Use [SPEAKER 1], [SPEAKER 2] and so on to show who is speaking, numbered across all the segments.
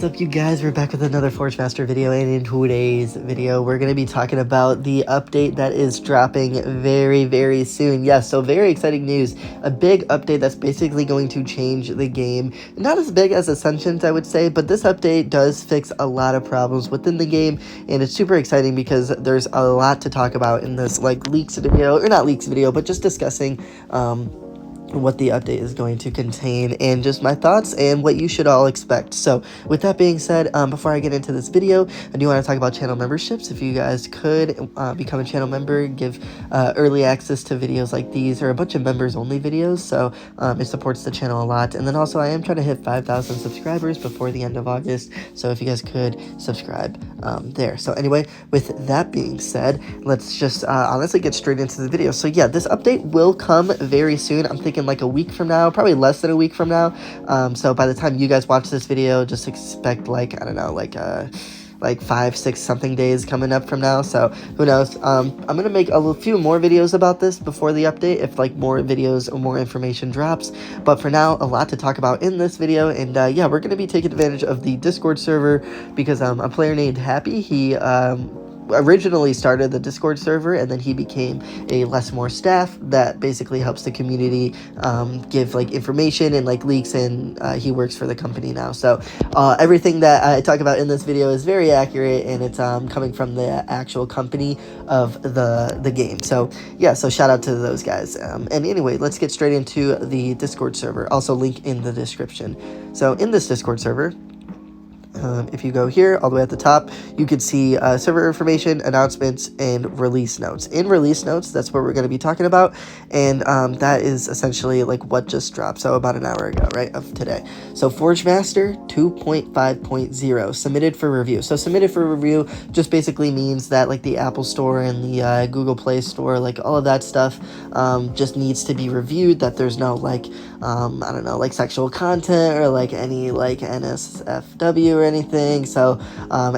[SPEAKER 1] What's up, you guys? We're back with another Forge Master video, and in today's video we're going to be talking about the update that is dropping very soon. Yes, so very exciting news. A big update that's basically going to change the game. Not as big as Ascensions, I would say, but this update does fix a lot of problems within the game, and it's super exciting because there's a lot to talk about in this leaks video, or not leaks video, but just discussing what the update is going to contain and just my thoughts and what you should all expect. So with that being said, before I get into this video, I do want to talk about channel memberships. If you guys could become a channel member, give early access to videos like these, or a bunch of members only videos, so it supports the channel a lot. And then also I am trying to hit 5,000 subscribers before the end of August, so if you guys could subscribe there. So anyway, with that being said, let's just honestly get straight into the video. So yeah, this update will come very soon. I'm thinking like a week from now, probably less than a week from now. So by the time you guys watch this video, just expect like, I don't know, like 5, 6 something days coming up from now. So who knows? I'm gonna make a few more videos about this before the update, if like more videos or more information drops. But for now, a lot to talk about in this video. And yeah, we're gonna be taking advantage of the Discord server because a player named Happy, he originally started the Discord server, and then he became a less more staff that basically helps the community give like information and like leaks, and he works for the company now. So everything that I talk about in this video is very accurate, and it's coming from the actual company of the game. So yeah, so shout out to those guys. And anyway, let's get straight into the Discord server. Also link in the description. So in this Discord server, if you go here all the way at the top, you can see server information, announcements, and release notes. In release notes, that's what we're going to be talking about, and that is essentially like what just dropped, so about an hour ago, right, of today. So Forge Master 2.5.0 submitted for review. So submitted for review just basically means that like the Apple Store and the Google Play Store, like all of that stuff just needs to be reviewed, that there's no like I don't know, like sexual content or like any like NSFW or anything. So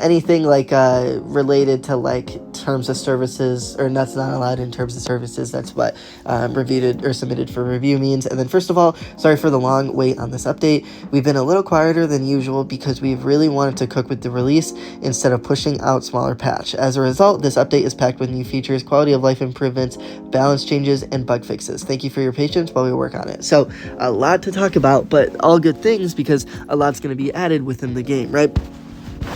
[SPEAKER 1] anything like related to like terms of services, or that's not allowed in terms of services. That's what reviewed or submitted for review means. And then first of all, sorry for the long wait on this update. We've been a little quieter than usual because we've really wanted to cook with the release instead of pushing out smaller patch. As a result, this update is packed with new features, quality of life improvements, balance changes, and bug fixes. Thank you for your patience while we work on it. So a lot to talk about, but all good things because a lot's going to be added within the game, right?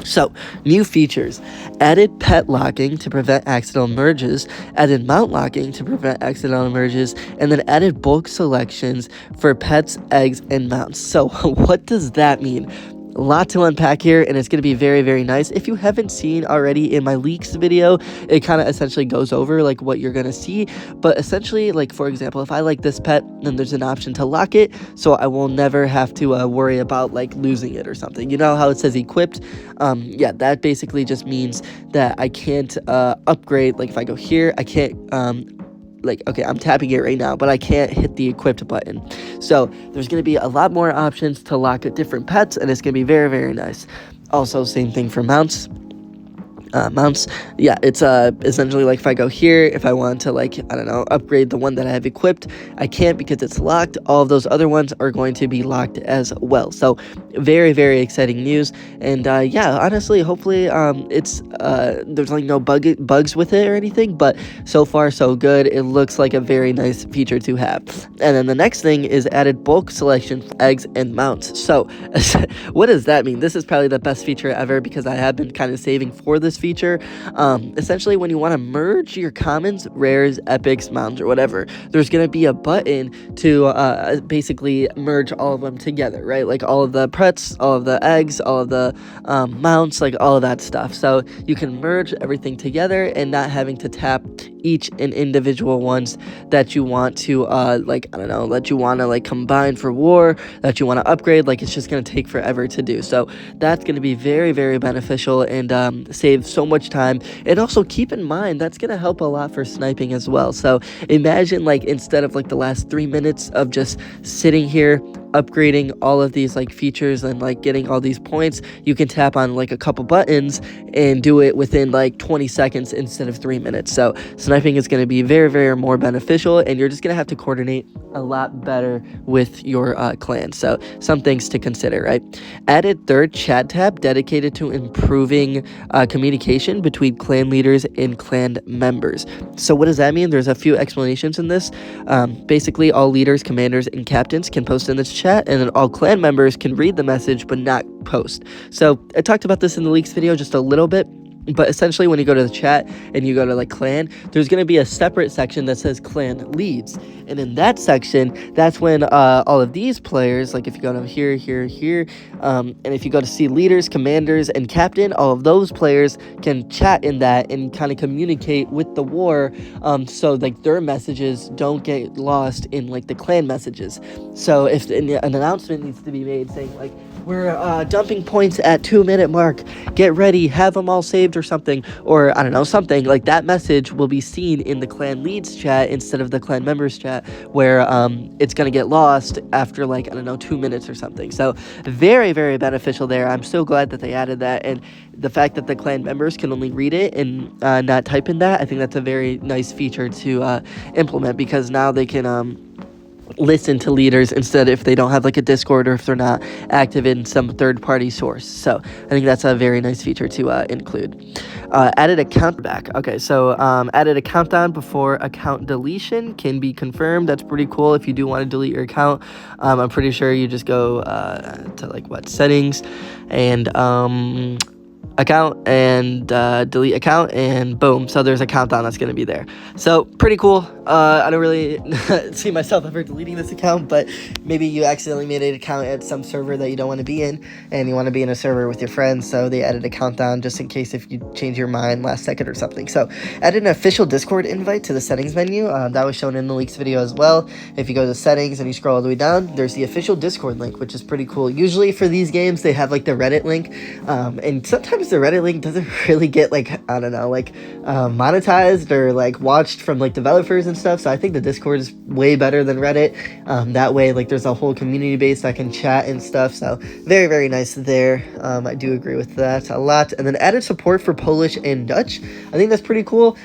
[SPEAKER 1] So, new features: added pet locking to prevent accidental merges, added mount locking to prevent accidental merges, and then added bulk selections for pets, eggs, and mounts. So, what does that mean? A lot to unpack here, and it's going to be very nice. If you haven't seen already in my leaks video, it kind of essentially goes over like what you're going to see. But essentially, like for example, if I like this pet, then there's an option to lock it, so I will never have to worry about like losing it or something. You know how it says equipped? Yeah, that basically just means that I can't upgrade. Like if I go here, I can't like, okay, I'm tapping it right now, but I can't hit the equipped button. So there's going to be a lot more options to lock different pets, and it's going to be very nice. Also, same thing for mounts. Mounts, yeah, it's essentially like if I go here, if I want to like, I don't know, upgrade the one that I have equipped, I can't because it's locked. All of those other ones are going to be locked as well. So very exciting news. And yeah, honestly, hopefully it's there's like no bugs with it or anything, but so far so good. It looks like a very nice feature to have. And then the next thing is added bulk selection for eggs and mounts. So what does that mean? This is probably the best feature ever because I have been kind of saving for this feature. Essentially, when you want to merge your commons, rares, epics, mounts, or whatever, there's going to be a button to basically merge all of them together, right? Like all of the pets, all of the eggs, all of the mounts, like all of that stuff. So you can merge everything together and not having to tap each and individual ones that you want to like, I don't know, that you want to like combine for war, that you want to upgrade. Like it's just going to take forever to do. So that's going to be very beneficial and save so much time. And also keep in mind that's going to help a lot for sniping as well. So imagine like instead of like the last 3 minutes of just sitting here upgrading all of these like features and like getting all these points, you can tap on like a couple buttons and do it within like 20 seconds instead of 3 minutes. So sniping is going to be very, very more beneficial, and you're just going to have to coordinate a lot better with your clan. So some things to consider, right? Added third chat tab dedicated to improving communication between clan leaders and clan members. So what does that mean? There's a few explanations in this. Basically, all leaders, commanders, and captains can post in this chat, and then all clan members can read the message but not post. So I talked about this in the leaks video just a little bit, but essentially when you go to the chat and you go to like clan, there's going to be a separate section that says clan leads, and in that section, that's when all of these players, like if you go to here, and if you go to see leaders, commanders, and captain, all of those players can chat in that and kind of communicate with the war, so like their messages don't get lost in like the clan messages. So if an announcement needs to be made saying like, we're dumping points at 2-minute mark, get ready, have them all saved or something, or I don't know, something like that, message will be seen in the clan leads chat instead of the clan members chat, where it's going to get lost after like, I don't know, 2 minutes or something. So very, very beneficial there. I'm so glad that they added that, and the fact that the clan members can only read it and not type in that, I think that's a very nice feature to implement, because now they can listen to leaders instead if they don't have like a Discord or if they're not active in some third-party source. So I think that's a very nice feature to include. Added a countback. Okay, so added a countdown before account deletion can be confirmed. That's pretty cool if you do want to delete your account. I'm pretty sure you just go to like settings and account and delete account, and boom, so there's a countdown that's going to be there. So pretty cool. I don't really see myself ever deleting this account, but maybe you accidentally made an account at some server that you don't want to be in, and you want to be in a server with your friends, so they added a countdown just in case if you change your mind last second or something. So added an official Discord invite to the settings menu. That was shown in the leaks video as well. If you go to settings and you scroll all the way down, there's the official Discord link, which is pretty cool. Usually for these games they have like the Reddit link, and sometimes the Reddit link doesn't really get like, I don't know, like monetized or like watched from like developers and stuff. So I think the Discord is way better than Reddit. That way, like there's a whole community base that can chat and stuff. So very, very nice there. I do agree with that a lot. And then added support for Polish and Dutch. I think that's pretty cool.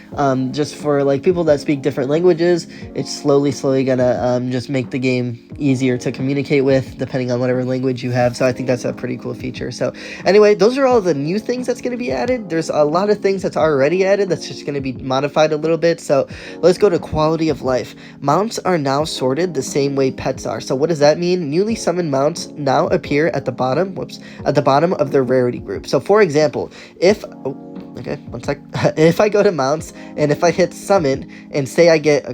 [SPEAKER 1] Just for like people that speak different languages, it's slowly gonna just make the game easier to communicate with depending on whatever language you have. So I think that's a pretty cool feature. So anyway, those are all the new things that's going to be added. There's a lot of things that's already added that's just going to be modified a little bit. So let's go to quality of life. Mounts are now sorted the same way pets are. So what does that mean? Newly summoned mounts now appear at the bottom, at the bottom of their rarity group. So for example, if I go to mounts and if I hit summon and say I get,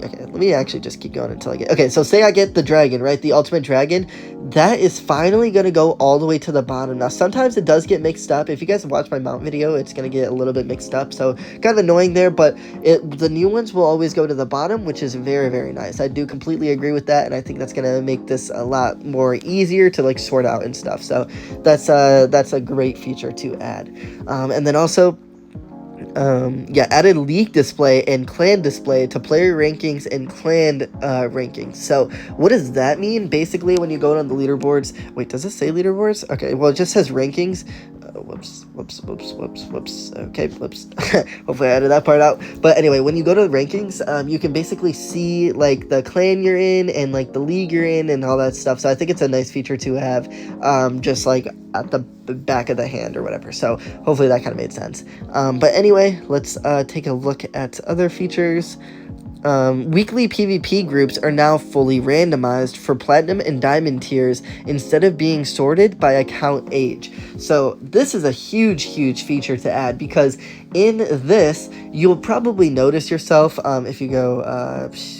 [SPEAKER 1] let me actually just keep going until I get, okay, so say I get the dragon, right? The ultimate dragon, that is finally going to go all the way to the bottom. Now, sometimes it does get mixed up. If you guys watch my mount video, it's going to get a little bit mixed up. So kind of annoying there, but the new ones will always go to the bottom, which is very, very nice. I do completely agree with that. And I think that's going to make this a lot more easier to like sort out and stuff. So that's a great feature to add. And then also, added league display and clan display to player rankings and clan rankings. So what does that mean? Basically, when you go on the leaderboards, wait, does it say leaderboards? Okay, well, it just says rankings. Whoops. Okay, whoops. Hopefully I edited that part out. But anyway, when you go to the rankings, you can basically see like the clan you're in and like the league you're in and all that stuff. So I think it's a nice feature to have, just like at the back of the hand or whatever. So hopefully that kind of made sense. But anyway, let's take a look at other features. Weekly PvP groups are now fully randomized for platinum and diamond tiers instead of being sorted by account age. So this is a huge feature to add, because in this you'll probably notice yourself, if you go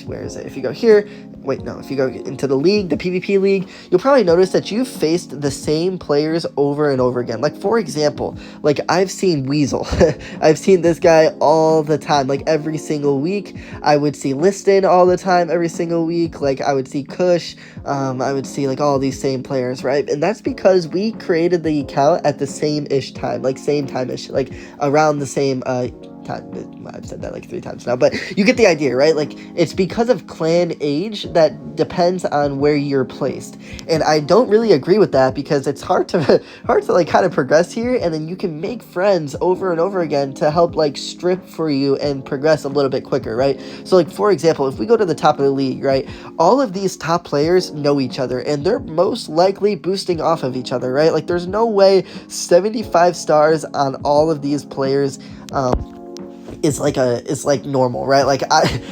[SPEAKER 1] where is it, if you go here, if you go into the league, the PvP league, you'll probably notice that you've faced the same players over and over again. Like, for example, like I've seen Weasel. I've seen this guy all the time, like every single week. I would see Liston all the time, every single week. Like I would see Kush. I would see like all these same players, right? And that's because we created the account at the same-ish time, like same time-ish, like around the same I've said that like 3 times now, but you get the idea, right? Like, it's because of clan age that depends on where you're placed. And I don't really agree with that, because it's hard to like kind of progress here, and then you can make friends over and over again to help like strip for you and progress a little bit quicker, right? So like, for example, if we go to the top of the league, right, all of these top players know each other, and they're most likely boosting off of each other, right? Like, there's no way 75 stars on all of these players is like normal, right? Like,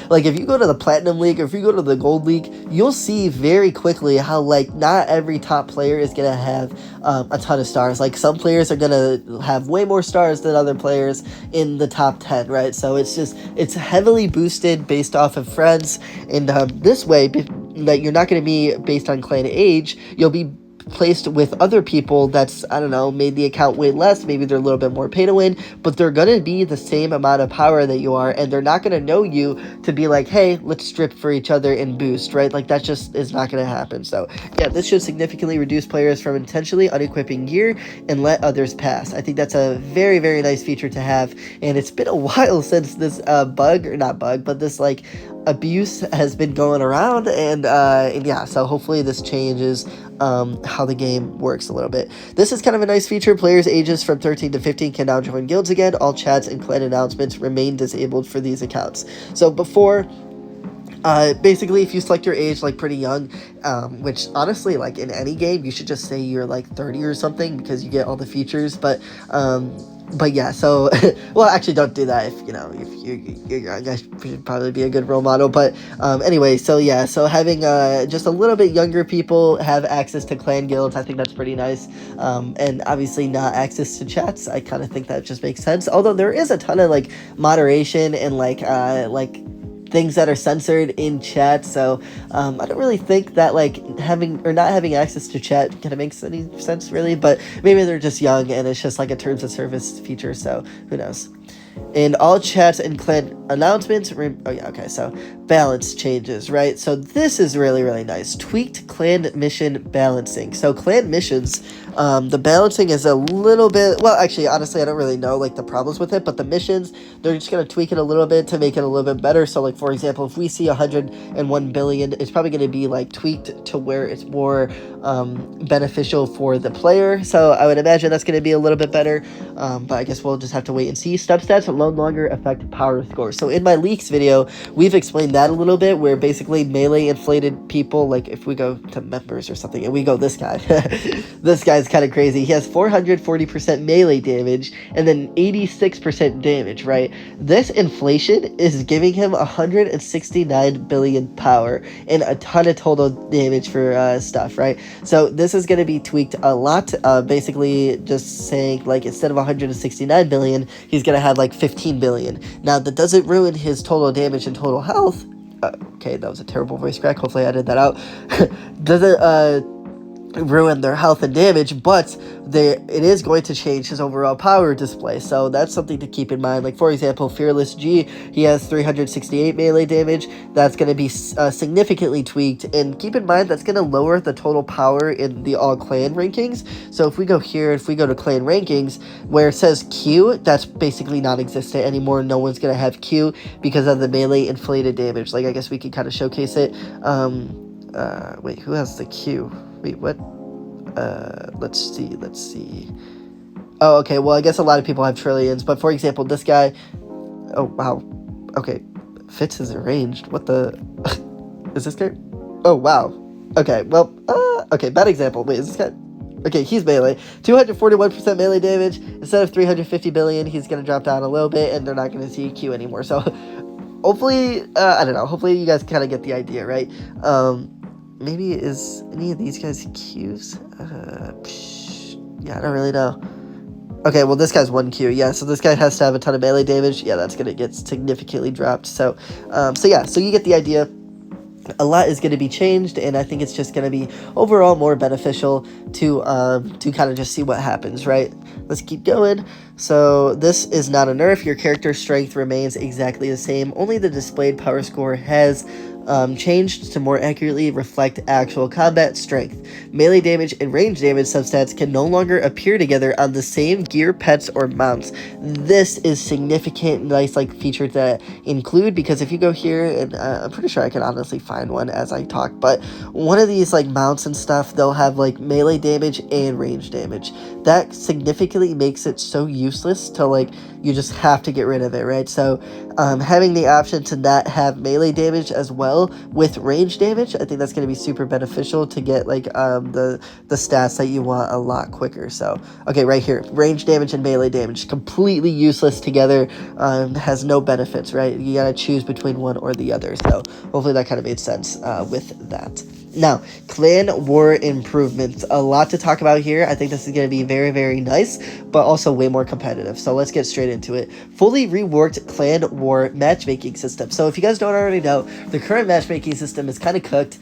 [SPEAKER 1] like if you go to the platinum league, or if you go to the gold league, you'll see very quickly how like not every top player is gonna have a ton of stars. Like, some players are gonna have way more stars than other players in the top 10, right? So it's heavily boosted based off of friends, and this way, that you're not going to be based on clan age. You'll be placed with other people that's, I don't know, made the account way less. Maybe they're a little bit more pay to win, but they're going to be the same amount of power that you are, and they're not going to know you to be like, hey, let's strip for each other and boost, right? Like, that just is not going to happen. So yeah, this should significantly reduce players from intentionally unequipping gear and let others pass. I think that's a very, very nice feature to have, and it's been a while since this this like abuse has been going around, and yeah, so hopefully this changes how the game works a little bit. This is kind of a nice feature. Players ages from 13 to 15 can now join guilds again. All chats and clan announcements remain disabled for these accounts. So before, basically, if you select your age like pretty young, which honestly, like in any game, you should just say you're like 30 or something, because you get all the features. But yeah, so well, actually, don't do that. If you're young, I should probably be a good role model. But anyway, so yeah, so having just a little bit younger people have access to clan guilds, I think that's pretty nice. And obviously not access to chats, I kind of think that just makes sense. Although there is a ton of like moderation and like things that are censored in chat, so I don't really think that like having or not having access to chat kind of makes any sense, really. But maybe they're just young and it's just like a terms of service feature, so who knows. And all chats and clan announcements, so balance changes, right? So this is really, really nice. Tweaked clan mission balancing. So clan missions, the balancing is a little bit, well, actually, honestly, I don't really know, like, the problems with it, but the missions, they're just going to tweak it a little bit to make it a little bit better. So, like, for example, if we see 101 billion, it's probably going to be, like, tweaked to where it's more beneficial for the player. So I would imagine that's going to be a little bit better, but I guess we'll just have to wait and see. Step stats no longer affect power score. So in my leaks video, we've explained that a little bit, where basically melee inflated people, like if we go to members or something and we go this guy, this guy's kind of crazy. He has 440% melee damage and then 86% damage, right? This inflation is giving him 169 billion power and a ton of total damage for stuff, right? So this is going to be tweaked a lot, basically just saying, like, instead of 169 billion, he's going to have like 15 billion. Now, that doesn't ruin his total damage and total health. Okay, that was a terrible voice crack. Hopefully I did that out. Doesn't ruin their health and damage, but it is going to change his overall power display, so that's something to keep in mind. Like, for example, Fearless G, he has 368 melee damage. That's going to be significantly tweaked, and keep in mind that's going to lower the total power in the all clan rankings. So if we go here, if we go to clan rankings, where it says Q, that's basically non-existent anymore. No one's going to have Q because of the melee inflated damage. Like, I guess we could kind of showcase it. Wait, who has the Q? Wait, what? Let's see. Oh, okay, well, I guess a lot of people have trillions, but for example, this guy, oh, wow, okay, Fitz is arranged, what the, is this guy? Oh, wow, okay, well, okay, bad example, wait, is this guy? Okay, he's melee, 241% melee damage, instead of 350 billion, he's gonna drop down a little bit, and they're not gonna see Q anymore, so, hopefully, I don't know, hopefully you guys kind of get the idea, right? Maybe is any of these guys Qs? Yeah, I don't really know. Okay, well, this guy's 1 Q. Yeah, so this guy has to have a ton of melee damage. Yeah, that's going to get significantly dropped. So yeah, so you get the idea. A lot is going to be changed, and I think it's just going to be overall more beneficial to kind of just see what happens, right? Let's keep going. So this is not a nerf. Your character strength remains exactly the same. Only the displayed power score has changed to more accurately reflect actual combat strength. Melee damage and range damage substats can no longer appear together on the same gear, pets, or mounts. This is significant, nice like feature to include, because if you go here, and I'm pretty sure I can honestly find one as I talk, but one of these like mounts and stuff, they'll have like melee damage and range damage. That significantly makes it so useless to like, you just have to get rid of it, right? So having the option to not have melee damage as well with range damage, I think that's going to be super beneficial to get like the stats that you want a lot quicker. So okay, right here, range damage and melee damage, completely useless together, has no benefits, right? You gotta choose between one or the other. So hopefully that kind of made sense with that. Now, clan war improvements. A lot to talk about here. I think this is going to be very, very nice, but also way more competitive. So let's get straight into it. Fully reworked clan war matchmaking system. So if you guys don't already know, the current matchmaking system is kind of cooked.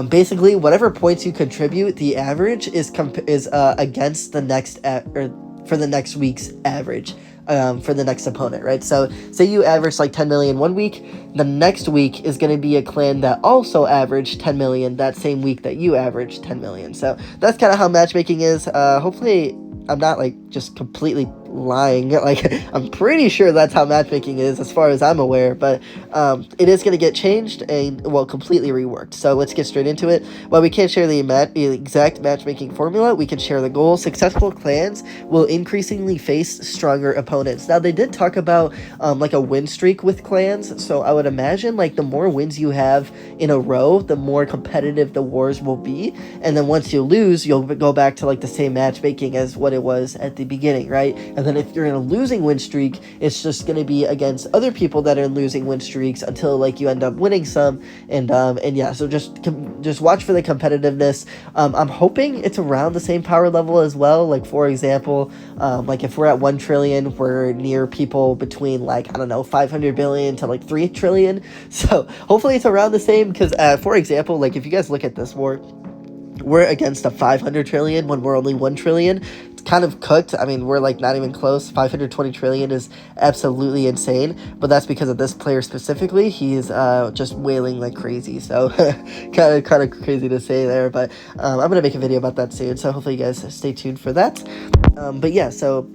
[SPEAKER 1] Basically, whatever points you contribute, the average is against the next or for the next week's average. For the next opponent, right? So say you average like 10 million one week, the next week is going to be a clan that also averaged 10 million that same week that you averaged 10 million. So that's kind of how matchmaking is. Hopefully I'm not like just completely lying. Like, I'm pretty sure that's how matchmaking is as far as I'm aware, but it is going to get changed and, well, completely reworked. So let's get straight into it. While we can't share the exact matchmaking formula, we can share the goal. Successful clans will increasingly face stronger opponents. Now, they did talk about like a win streak with clans, so I would imagine like the more wins you have in a row, the more competitive the wars will be, and then once you lose, you'll go back to like the same matchmaking as what it was at the beginning, right? And then if you're in a losing win streak, it's just going to be against other people that are in losing win streaks until like you end up winning some. And yeah, so just watch for the competitiveness. I'm hoping it's around the same power level as well. Like, for example, like if we're at 1 trillion, we're near people between like, I don't know, 500 billion to like 3 trillion. So hopefully it's around the same, because for example, like if you guys look at this war, we're against a 500 trillion when we're only 1 trillion. It's kind of cooked. I mean, we're like not even close. 520 trillion is absolutely insane, but that's because of this player specifically. He's just wailing like crazy. So kind of crazy to say there, but I'm going to make a video about that soon. So hopefully you guys stay tuned for that. But yeah, so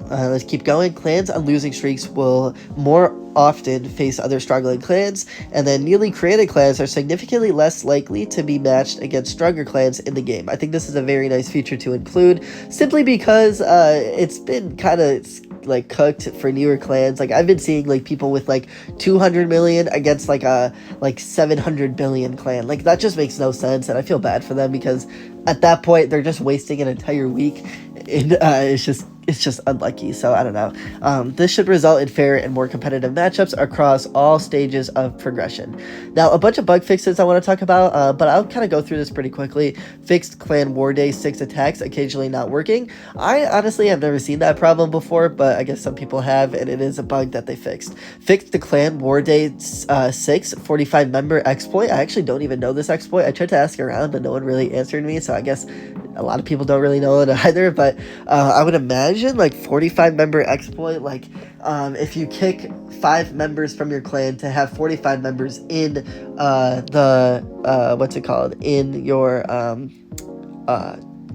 [SPEAKER 1] let's keep going. Clans on losing streaks will more often face other struggling clans, and then newly created clans are significantly less likely to be matched against stronger clans in the game. I think this is a very nice feature to include, simply because it's been kind of like cooked for newer clans. Like, I've been seeing like people with like 200 million against like a 700 billion clan. Like, that just makes no sense, and I feel bad for them, because at that point they're just wasting an entire week, and it's just unlucky. So I don't know. This should result in fair and more competitive matchups across all stages of progression. Now, a bunch of bug fixes I want to talk about, but I'll kind of go through this pretty quickly. Fixed Clan War Day 6 attacks occasionally not working. I honestly have never seen that problem before, but I guess some people have, and it is a bug that they fixed. Fixed the Clan War Day 6 45 member exploit. I actually don't even know this exploit. I tried to ask around, but no one really answered me, so I guess a lot of people don't really know it either, but I would imagine like 45 member exploit, like if you kick 5 members from your clan to have 45 members in in your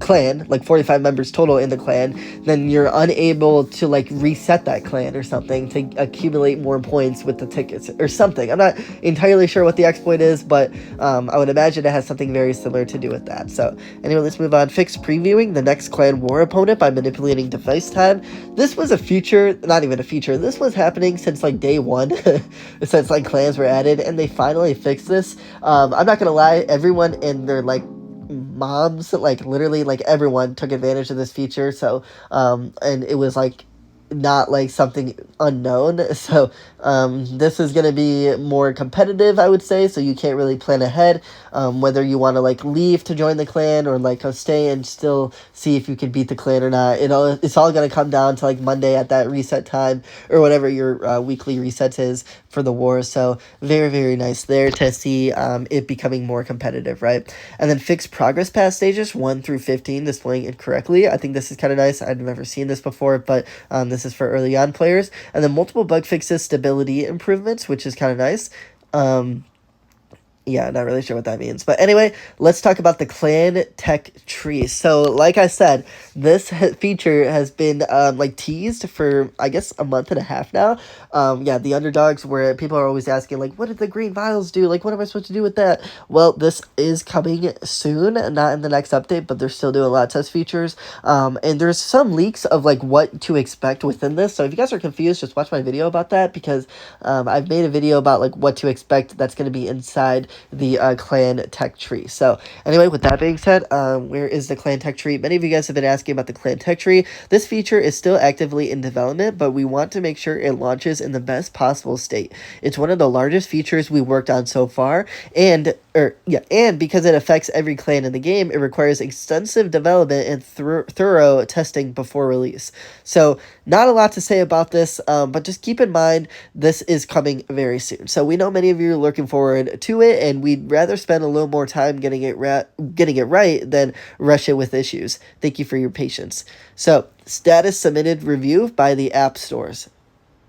[SPEAKER 1] clan, like 45 members total in the clan, then you're unable to like reset that clan or something to accumulate more points with the tickets or something. I'm not entirely sure what the exploit is, but I would imagine it has something very similar to do with that. So anyway, let's move on. Fix previewing the next clan war opponent by manipulating device time. This was a feature, not even a feature, this was happening since like day one, since like clans were added, and they finally fixed this. I'm not gonna lie, everyone in their like moms, like literally like everyone took advantage of this feature. So and it was like not like something unknown. So this is going to be more competitive, I would say, so you can't really plan ahead whether you want to like leave to join the clan or like stay and still see if you can beat the clan or not. It's all going to come down to like Monday at that reset time or whatever your weekly reset is for the war. So very, very nice there to see it becoming more competitive, right? And then fix progress pass stages 1 through 15 displaying incorrectly. I think this is kind of nice. I've never seen this before, but this is for early on players. And then multiple bug fixes, stability improvements, which is kind of nice. Yeah, not really sure what that means. But anyway, let's talk about the clan tech tree. So, like I said, this feature has been like teased for I guess a month and a half now. Yeah, the underdogs where people are always asking like, what did the green vials do? Like, what am I supposed to do with that? Well, this is coming soon, not in the next update, but they're still doing a lot of test features. And there's some leaks of like what to expect within this. So if you guys are confused, just watch my video about that because I've made a video about like what to expect that's going to be inside the clan tech tree. So anyway, with that being said, where is the clan tech tree? Many of you guys have been asking about the clan tech tree. This feature is still actively in development, but we want to make sure it launches in the best possible state. It's one of the largest features we worked on so far, and because it affects every clan in the game, it requires extensive development and thorough testing before release. So not a lot to say about this, but just keep in mind this is coming very soon. So we know many of you are looking forward to it, and we'd rather spend a little more time getting it right than rush it with issues. Thank you for your patience. So status submitted review by the app stores.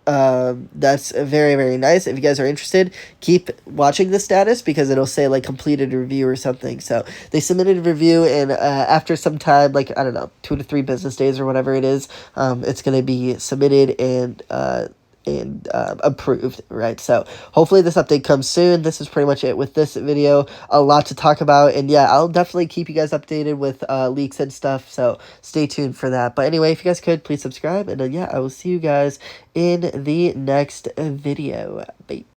[SPEAKER 1] That's very, very nice. If you guys are interested, keep watching the status because it'll say like completed review or something. So they submitted a review, and after some time, like I don't know, 2 to 3 business days or whatever it is, it's gonna be submitted and approved, right? So hopefully this update comes soon. This is pretty much it with this video. A lot to talk about, and yeah, I'll definitely keep you guys updated with leaks and stuff, so stay tuned for that. But anyway, if you guys could, please subscribe, and yeah, I will see you guys in the next video. Bye.